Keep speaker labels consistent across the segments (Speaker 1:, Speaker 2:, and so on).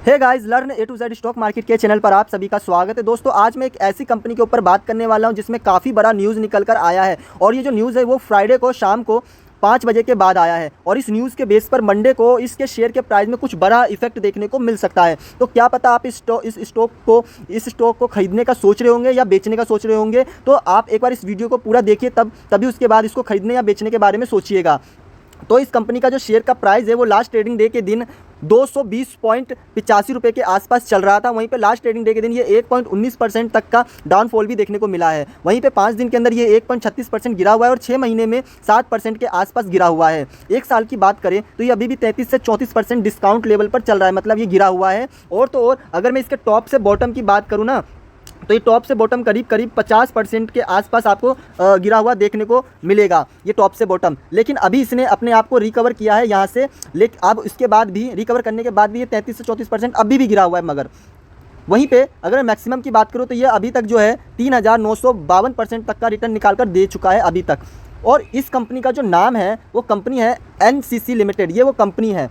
Speaker 1: Hey guys, learn A to Z stock market के channel पर आप सभी का स्वागत है। दोस्तों, आज मैं एक ऐसी कंपनी के ऊपर बात करने वाला हूं जिसमें काफ़ी बड़ा न्यूज़ निकल कर आया है और ये जो न्यूज़ है वो फ्राइडे को शाम को 5 बजे के बाद आया है और इस न्यूज़ के बेस पर मंडे को इसके शेयर के प्राइस में कुछ बड़ा इफेक्ट देखने को मिल सकता है। तो क्या पता आप इस स्टॉक को खरीदने का सोच रहे होंगे या बेचने का सोच रहे होंगे, तो आप एक बार इस वीडियो को पूरा देखिए, तभी उसके बाद इसको खरीदने या बेचने के बारे में सोचिएगा। तो इस कंपनी का जो शेयर का प्राइस है वो लास्ट ट्रेडिंग डे के दिन 220.85 रुपये के आसपास चल रहा था। वहीं पे लास्ट ट्रेडिंग डे के दिन ये 1.19% तक का डाउनफॉल भी देखने को मिला है। वहीं पे 5 दिन के अंदर ये 1.36% गिरा हुआ है और 6 महीने में 7% के आसपास गिरा हुआ है। एक साल की बात करें तो ये अभी भी 33 से 34% डिस्काउंट लेवल पर चल रहा है, मतलब ये गिरा हुआ है। और तो और अगर मैं इसके टॉप से बॉटम की बात करूँ ना, तो ये टॉप से बॉटम करीब 50% के आसपास आपको गिरा हुआ देखने को मिलेगा, ये टॉप से बॉटम। लेकिन अभी इसने अपने आप को रिकवर किया है यहाँ से, लेकिन अब इसके बाद भी रिकवर करने के बाद भी ये 33 से 34% अभी भी गिरा हुआ है। मगर वहीं पे अगर मैं मैक्सिमम की बात करूँ तो ये अभी तक जो है 3952% तक का रिटर्न निकाल कर दे चुका है अभी तक। और इस कंपनी का जो नाम है वो कंपनी है NCC लिमिटेड, ये वो कंपनी है।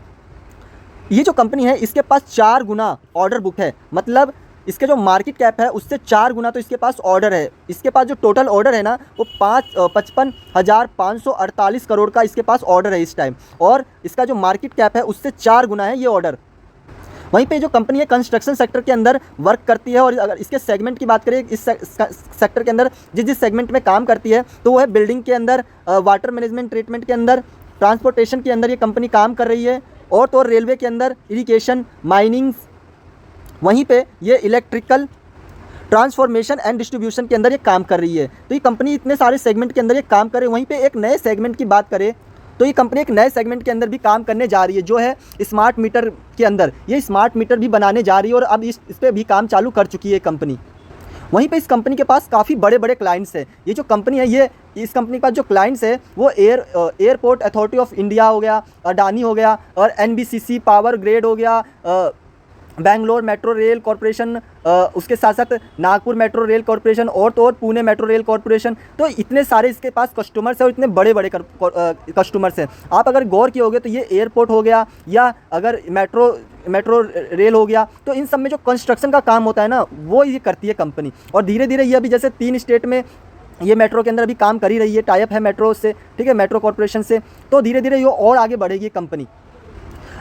Speaker 1: ये जो कंपनी है इसके पास 4 गुना ऑर्डर बुक है, मतलब इसके जो मार्केट कैप है उससे 4 गुना तो इसके पास ऑर्डर है। इसके पास जो टोटल ऑर्डर है ना वो 55,548 करोड़ का इसके पास ऑर्डर है इस टाइम, और इसका जो मार्केट कैप है उससे 4 गुना है ये ऑर्डर। वहीं पे जो कंपनी है कंस्ट्रक्शन सेक्टर के अंदर वर्क करती है, और अगर इसके सेगमेंट की बात करें, इस सेक्टर के अंदर जिस सेगमेंट में काम करती है तो वो है बिल्डिंग के अंदर, वाटर मैनेजमेंट ट्रीटमेंट के अंदर, ट्रांसपोर्टेशन के अंदर ये कंपनी काम कर रही है, और तो रेलवे के अंदर, इरिगेशन, माइनिंग, वहीं पे ये इलेक्ट्रिकल ट्रांसफॉर्मेशन एंड डिस्ट्रीब्यूशन के अंदर ये काम कर रही है। तो ये कंपनी इतने सारे सेगमेंट के अंदर ये काम करे। वहीं पे एक नए सेगमेंट की बात करें तो ये कंपनी एक नए सेगमेंट के अंदर भी काम करने जा रही है, जो है स्मार्ट मीटर के अंदर। ये स्मार्ट मीटर भी बनाने जा रही है और अब इस पर भी काम चालू कर चुकी है कंपनी। वहीं पे इस कंपनी के पास काफ़ी बड़े बड़े क्लाइंट्स हैं। ये जो कंपनी है, ये इस कंपनी के पास जो क्लाइंट्स है वो एयरपोर्ट अथॉरिटी ऑफ इंडिया हो गया, अडानी हो गया, और NBCC पावर ग्रिड हो गया, बैंगलोर मेट्रो रेल कॉरपोरेशन, उसके साथ साथ नागपुर मेट्रो रेल कॉरपोरेशन, और तो और पुणे मेट्रो रेल कॉरपोरेशन। तो इतने सारे इसके पास कस्टमर्स हैं और इतने बड़े बड़े कस्टमर्स हैं। आप अगर गौर किए होगे तो ये एयरपोर्ट हो गया या अगर मेट्रो रेल हो गया, तो इन सब में जो कंस्ट्रक्शन का काम होता है ना वो ये करती है कंपनी। और धीरे धीरे ये अभी जैसे 3 स्टेट में ये मेट्रो के अंदर अभी काम कर ही रही है, टाइप है मेट्रो से, ठीक है, मेट्रो कॉरपोरेशन से। तो धीरे धीरे ये और आगे बढ़ेगी कंपनी।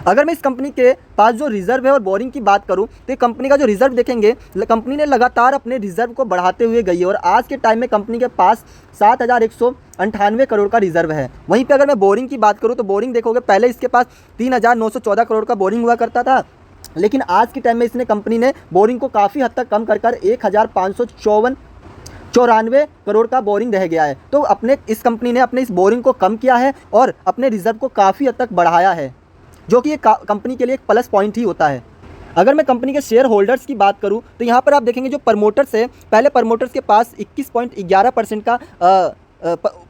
Speaker 1: अगर मैं इस कंपनी के पास जो रिजर्व है और बोरिंग की बात करूं तो कंपनी का जो रिजर्व देखेंगे, कंपनी ने लगातार अपने रिजर्व को बढ़ाते हुए गई है और आज के टाइम में कंपनी के पास 7,198 करोड़ का रिजर्व है। वहीं पे अगर मैं बोरिंग की बात करूं तो बोरिंग देखोगे, पहले इसके पास 3,914 करोड़ का बोरिंग हुआ करता था, लेकिन आज के टाइम में इसने कंपनी ने बोरिंग को काफ़ी हद तक कम कर 1,594 करोड़ का बोरिंग रह गया है। तो इस कंपनी ने अपने इस बोरिंग को कम किया है और अपने रिजर्व को काफ़ी हद तक बढ़ाया है, जो कि कंपनी के लिए एक प्लस पॉइंट ही होता है। अगर मैं कंपनी के शेयर होल्डर्स की बात करूं तो यहाँ पर आप देखेंगे जो प्रमोटर्स है, पहले प्रमोटर्स के पास 21.11% का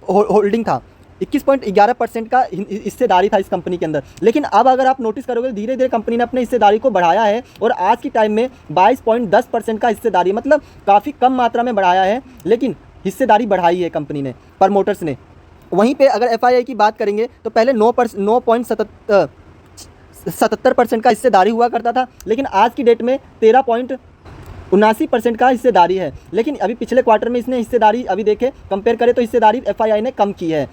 Speaker 1: होल्डिंग था, 21.11% का हिस्सेदारी था इस कंपनी के अंदर। लेकिन अब अगर आप नोटिस करोगे धीरे धीरे कंपनी ने अपने हिस्सेदारी को बढ़ाया है और आज की टाइम में 22.10% का हिस्सेदारी, मतलब काफ़ी कम मात्रा में बढ़ाया है, लेकिन हिस्सेदारी बढ़ाई है कंपनी ने, प्रमोटर्स ने। वहीं पे अगर FII की बात करेंगे तो पहले 9.77% का हिस्सेदारी हुआ करता था, लेकिन आज की डेट में 13.79% का हिस्सेदारी है। लेकिन अभी पिछले क्वार्टर में इसने हिस्सेदारी, अभी देखें कंपेयर करें तो हिस्सेदारी FII ने कम की है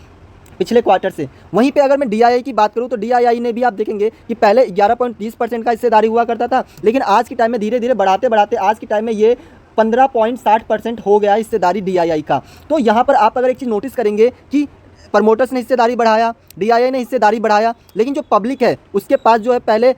Speaker 1: पिछले क्वार्टर से। वहीं पे अगर मैं DII की बात करूं तो DII ने भी आप देखेंगे कि पहले 11.30% का हिस्सेदारी हुआ करता था, लेकिन आज के टाइम में धीरे धीरे बढ़ाते बढ़ाते आज के टाइम में ये 15.60% हो गया हिस्सेदारी DII का। तो यहाँ पर आप अगर एक चीज़ नोटिस करेंगे कि प्रमोटर्स ने हिस्सेदारी बढ़ाया, DII ने हिस्सेदारी बढ़ाया, लेकिन जो पब्लिक है उसके पास जो है पहले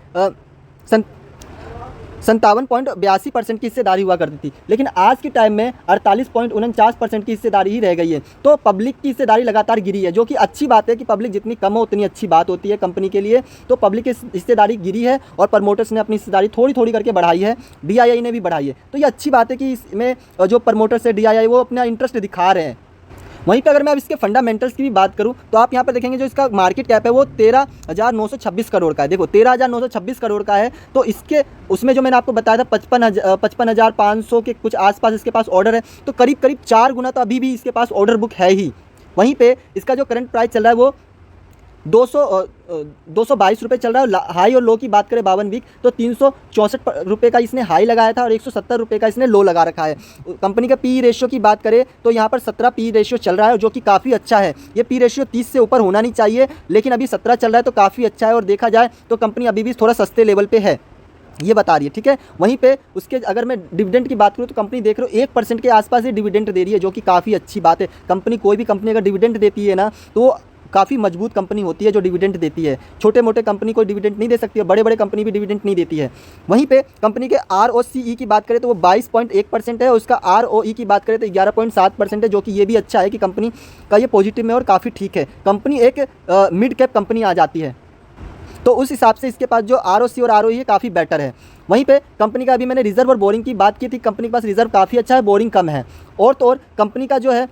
Speaker 1: 57.82% की हिस्सेदारी हुआ करती थी, लेकिन आज के टाइम में 48.49% की हिस्सेदारी ही रह गई है। तो पब्लिक की हिस्सेदारी लगातार गिरी है, जो कि अच्छी बात है कि पब्लिक जितनी कम हो उतनी अच्छी बात होती है कंपनी के लिए। तो पब्लिक की हिस्सेदारी गिरी है और प्रमोटर्स ने अपनी हिस्सेदारी थोड़ी थोड़ी करके बढ़ाई है, DII ने भी बढ़ाई है। तो ये अच्छी बात है कि इसमें जो प्रमोटर्स है DII वो अपना इंटरेस्ट दिखा रहे हैं। वहीं पे अगर मैं अब इसके फंडामेंटल्स की भी बात करूं तो आप यहाँ पर देखेंगे जो इसका मार्केट कैप है वो 13,926 करोड़ का है। देखो 13,926 करोड़ का है, तो उसमें जो मैंने आपको बताया था 55,500 के कुछ आसपास इसके पास ऑर्डर है, तो करीब करीब 4 गुना तो अभी भी इसके पास ऑर्डर बुक है ही। वहीं पे इसका जो करंट प्राइस चल रहा है वो 222 रुपये चल रहा है। हाई और लो की बात करें 52 वीक तो 364 रुपये का इसने हाई लगाया था और 170 रुपये का इसने लो लगा रखा है। कंपनी का पी रेशियो की बात करें तो यहाँ पर 17 पी रेशियो चल रहा है, जो कि काफ़ी अच्छा है। ये पी रेशियो 30 से ऊपर होना नहीं चाहिए, लेकिन अभी 17 चल रहा है तो काफ़ी अच्छा है। और देखा जाए तो कंपनी अभी भी थोड़ा सस्ते लेवल पर है, ये बता रही है, ठीक है। वहीं पे उसके अगर मैं डिविडेंड की बात करूँ तो कंपनी देख रहे हो 1% के आसपास ही डिविडेंड दे रही है, जो कि काफ़ी अच्छी बात है। कंपनी कोई भी कंपनी अगर डिविडेंड देती है ना तो काफ़ी मजबूत कंपनी होती है जो डिविडेंड देती है। छोटे मोटे कंपनी कोई डिविडेंड नहीं दे सकती है, बड़े बड़े कंपनी भी डिविडेंड नहीं देती है। वहीं पे कंपनी के ROCE की बात करें तो वो 22.1% है, उसका ROE की बात करें तो 11.7% है, जो कि ये भी अच्छा है कि कंपनी का ये पॉजिटिव में और काफ़ी ठीक है। कंपनी एक मिड कैप कंपनी आ जाती है, तो उस हिसाब से इसके पास जो ROC और ROE है काफ़ी बेटर है। वहीं पे कंपनी का अभी मैंने रिजर्व और बोरिंग की बात की थी, कंपनी के पास रिजर्व काफ़ी अच्छा है, बोरिंग कम है। और तो और कंपनी का जो है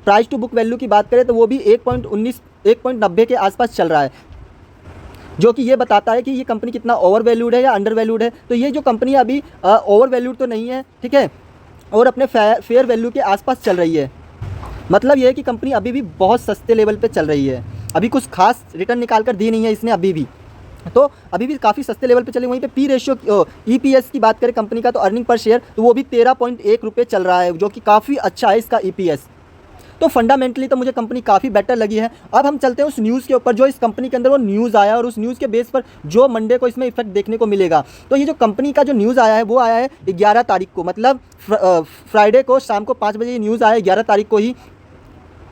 Speaker 1: प्राइस टू बुक वैल्यू की बात करें तो वो भी 1.90 के आसपास चल रहा है, जो कि ये बताता है कि ये कंपनी कितना ओवर वैल्यूड है या अंडर वैल्यूड है। तो ये जो कंपनी अभी ओवर वैल्यूड तो नहीं है, ठीक है, और अपने फेयर वैल्यू के आसपास चल रही है। मतलब ये है कि कंपनी अभी भी बहुत सस्ते लेवल पे चल रही है, अभी कुछ खास रिटर्न निकाल कर दी नहीं है इसने अभी भी, तो अभी भी काफ़ी सस्ते लेवल पे चले। वहीं पे पी रेशियो EPS की बात करें कंपनी का तो अर्निंग पर शेयर तो वो भी 13.1 रुपये चल रहा है, जो कि काफ़ी अच्छा है इसका EPS। तो फंडामेंटली तो मुझे कंपनी काफ़ी बेटर लगी है। अब हम चलते हैं उस न्यूज़ के ऊपर जो इस कंपनी के अंदर वो न्यूज़ आया और उस न्यूज़ के बेस पर जो मंडे को इसमें इफेक्ट देखने को मिलेगा। तो ये जो कंपनी का जो न्यूज़ आया है वो आया है 11 तारीख को, मतलब फ्राइडे को शाम को 5 बजे ये न्यूज़ आया 11 तारीख को ही।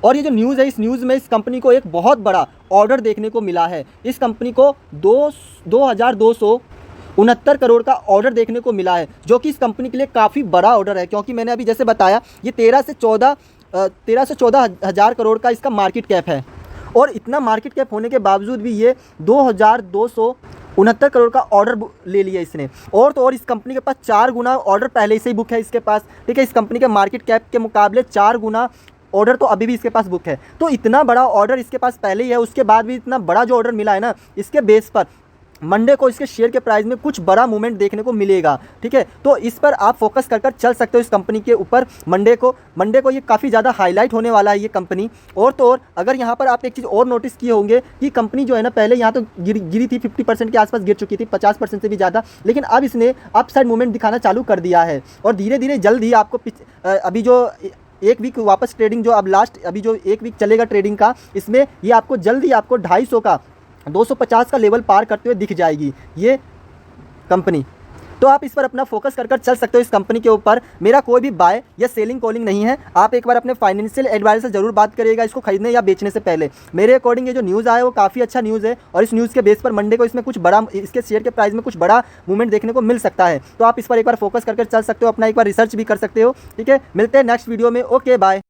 Speaker 1: और ये जो न्यूज़ है इस न्यूज़ में इस कंपनी को एक बहुत बड़ा ऑर्डर देखने को मिला है। इस कंपनी को 2269 करोड़ का ऑर्डर देखने को मिला है, जो कि इस कंपनी के लिए काफ़ी बड़ा ऑर्डर है, क्योंकि मैंने अभी जैसे बताया ये 13 से 14 हज़ार करोड़ का इसका मार्केट कैप है। और इतना मार्केट कैप होने के बावजूद भी ये 2269 करोड़ का ऑर्डर ले लिया इसने। और तो और इस कंपनी के पास 4 गुना ऑर्डर पहले से ही बुक है इसके पास, ठीक है। इस कंपनी के मार्केट कैप के मुकाबले 4 गुना ऑर्डर तो अभी भी इसके पास बुक है। तो इतना बड़ा ऑर्डर इसके पास पहले ही है, उसके बाद भी इतना बड़ा जो ऑर्डर मिला है ना, इसके बेस पर मंडे को इसके शेयर के प्राइस में कुछ बड़ा मूवमेंट देखने को मिलेगा, ठीक है। तो इस पर आप फोकस कर चल सकते हो इस कंपनी के ऊपर। मंडे को ये काफ़ी ज़्यादा हाईलाइट होने वाला है ये कंपनी। और तो और अगर यहाँ पर आप एक चीज़ और नोटिस किए होंगे कि कंपनी जो है ना पहले यहाँ तो गिरी थी, 50% के आसपास गिर चुकी थी, 50% से भी ज़्यादा, लेकिन अब इसने अपसाइड मूवमेंट दिखाना चालू कर दिया है। और धीरे धीरे जल्द ही आपको अभी जो एक वीक वापस ट्रेडिंग जो अब लास्ट अभी जो एक वीक चलेगा ट्रेडिंग का, इसमें ये आपको जल्द ही आपको 250 का 250 का लेवल पार करते हुए दिख जाएगी ये कंपनी। तो आप इस पर अपना फोकस कर चल सकते हो इस कंपनी के ऊपर। मेरा कोई भी बाय या सेलिंग कॉलिंग नहीं है, आप एक बार अपने फाइनेंशियल एडवाइजर से जरूर बात करिएगा इसको खरीदने या बेचने से पहले। मेरे अकॉर्डिंग ये जो न्यूज़ आया वो काफ़ी अच्छा न्यूज़ है, और इस न्यूज़ के बेस पर मंडे को इसमें कुछ बड़ा इसके शेयर के प्राइस में कुछ बड़ा मूवमेंट देखने को मिल सकता है। तो आप इस पर एक बार फोकस कर चल सकते हो, अपना एक बार रिसर्च भी कर सकते हो, ठीक है। मिलते हैं नेक्स्ट वीडियो में, ओके बाय।